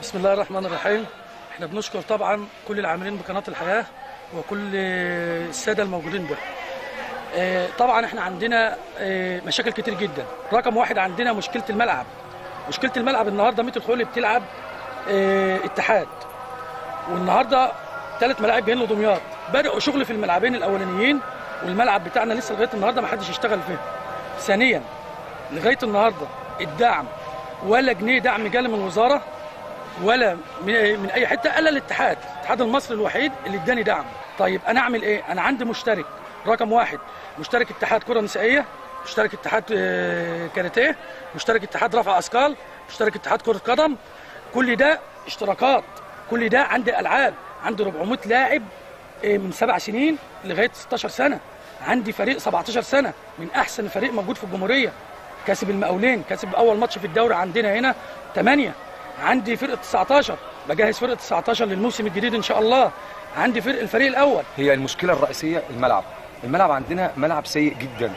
بسم الله الرحمن الرحيم. احنا بنشكر طبعا كل العاملين بقناة الحياة وكل السادة الموجودين به. طبعا احنا عندنا مشاكل كتير جدا. رقم واحد عندنا مشكلة الملعب. مشكلة الملعب النهارده ميت الخولي بتلعب اتحاد، والنهارده 3 ملاعب جايين لدمياط. بدأوا شغل في الملعبين الاولانيين، والملعب بتاعنا لسه لغايه النهارده ما حدش يشتغل فيه. ثانيا لغايه النهارده الدعم ولا جنيه دعم جالي من الوزاره ولا من اي حته الا الاتحاد المصري الوحيد اللي اداني دعم. طيب انا اعمل ايه؟ انا عندي مشترك رقم واحد، مشترك اتحاد كره نسائيه، مشترك اتحاد كاراتيه، مشترك اتحاد رفع اثقال، مشترك اتحاد كره قدم. كل ده اشتراكات، كل ده عندي العاب، عندي 400 لاعب من 7 سنين لغايه 16 سنه. عندي فريق 17 سنه من احسن فريق موجود في الجمهوريه، كسب المقاولين، كسب اول ماتش في الدوري عندنا هنا 8. عندي فرقه 19، بجهز فرقه 19 للموسم الجديد ان شاء الله. عندي الفريق الاول. هي المشكله الرئيسيه الملعب عندنا ملعب سيء جدا،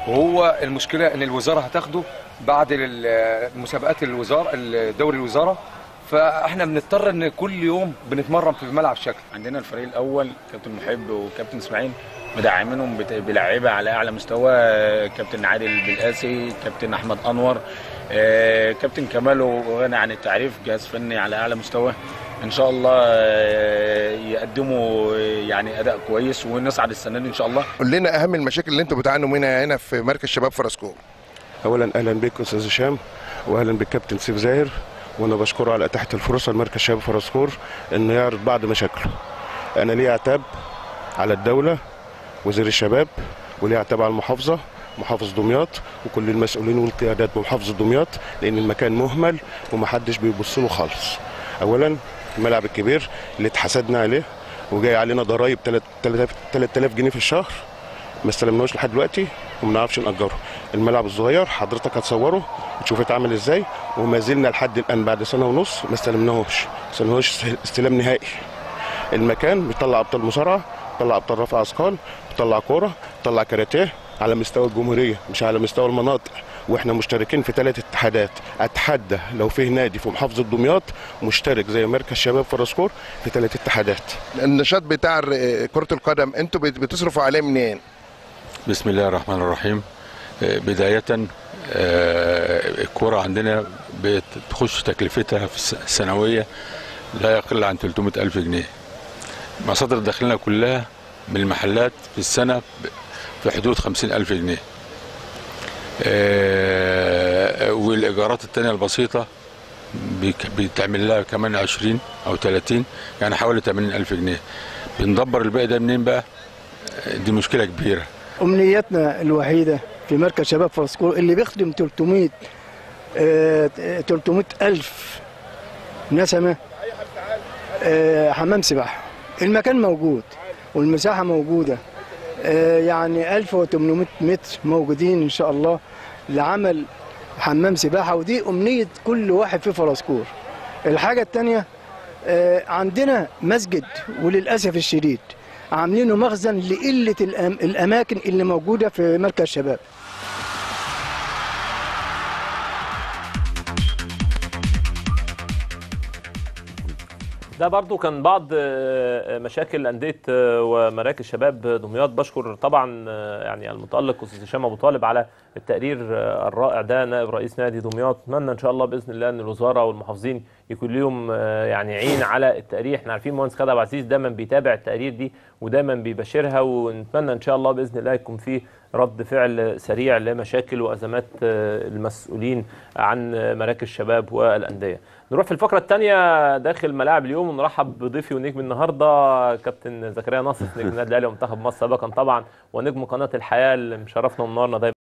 وهو المشكله ان الوزاره هتاخده بعد مسابقات الوزاره دوري الوزاره، فاحنا بنضطر ان كل يوم بنتمرن في الملعب شكل. عندنا الفريق الاول كابتن محب وكابتن اسماعيل مدعمينهم بلعيبه على اعلى مستوى، كابتن عادل بالقاسي، كابتن احمد انور، كابتن كمال وغني عن التعريف، جهاز فني على اعلى مستوى. ان شاء الله يقدموا يعني اداء كويس ونصعد السنه دي ان شاء الله. قول لنا اهم المشاكل اللي انتوا بتعانوا منها هنا في مركز شباب فرسكور. اولا اهلا بك استاذ هشام، واهلا بالكابتن سيف زاهر، وانا بشكره على اتاحه الفرصه لمركز شباب فرسكور انه يعرض بعض مشاكله. انا ليه عتاب على الدوله، وزير الشباب، وليه عتاب على المحافظه، محافظ دمياط، وكل المسؤولين والقيادات بمحافظه دمياط، لان المكان مهمل ومحدش بيبص له خالص. اولا الملعب الكبير اللي اتحسدنا عليه وجاي علينا ضرايب 3000 جنيه في الشهر، ما استلمناهوش لحد دلوقتي وما نعرفش نأجره. الملعب الصغير حضرتك هتصوره وتشوف اتعمل ازاي، وما زلنا لحد الان بعد سنه ونص ما استلمناهوش استلام نهائي. المكان بيطلع ابطال مصارعه، بيطلع ابطال رفع اثقال، بيطلع كوره، بيطلع كاراتيه على مستوى الجمهوريه مش على مستوى المناطق، واحنا مشتركين في 3 اتحادات. اتحدى لو فيه نادي في محافظه دمياط مشترك زي مركز شباب فرسكور في 3 اتحادات. النشاط بتاع كره القدم انتوا بتصرفوا عليه منين؟ بسم الله الرحمن الرحيم. بدايه الكوره عندنا بتخش تكلفتها في السنويه لا يقل عن 300,000 جنيه. مصادر دخلنا كلها من المحلات في السنه في حدود 50,000 جنيه. والايجارات الثانيه البسيطه بتعمل لها كمان 20 أو 30، يعني حوالي 80,000 جنيه. بندبر الباقي ده منين بقى؟ دي مشكله كبيره. امنيتنا الوحيده في مركز شباب فرسكور اللي بيخدم 300,000 نسمه، حمام سباحه. المكان موجود والمساحه موجوده، يعني 1800 متر موجودين ان شاء الله لعمل حمام سباحه، ودي امنيه كل واحد في فرسكور. الحاجه الثانيه عندنا مسجد، وللاسف الشديد عاملينه مخزن لقله الاماكن اللي موجوده في مركز شباب. ده برضو كان بعض مشاكل أندية ومراكز شباب دمياط. بشكر طبعا يعني المتألق أستاذ هشام أبو طالب على التقرير الرائع ده، نائب رئيس نادي دمياط. اتمنى ان شاء الله باذن الله ان الوزاره والمحافظين يكون لهم يعني عين على التقرير. احنا عارفين مهندس خالد عبد العزيز دايما بيتابع التقارير دي ودايما بيبشرها، ونتمنى ان شاء الله باذن الله يكون في رد فعل سريع لمشاكل وازمات المسؤولين عن مراكز الشباب والانديه. نروح في الفقره الثانيه داخل ملاعب اليوم ونرحب بضيفي ونجم النهارده كابتن زكريا ناصف، نجم النادي الاهلي ومنتخب مصر سابقا طبعا، ونجم قناه الحياه اللي مشرفنا ومنورنا دايما.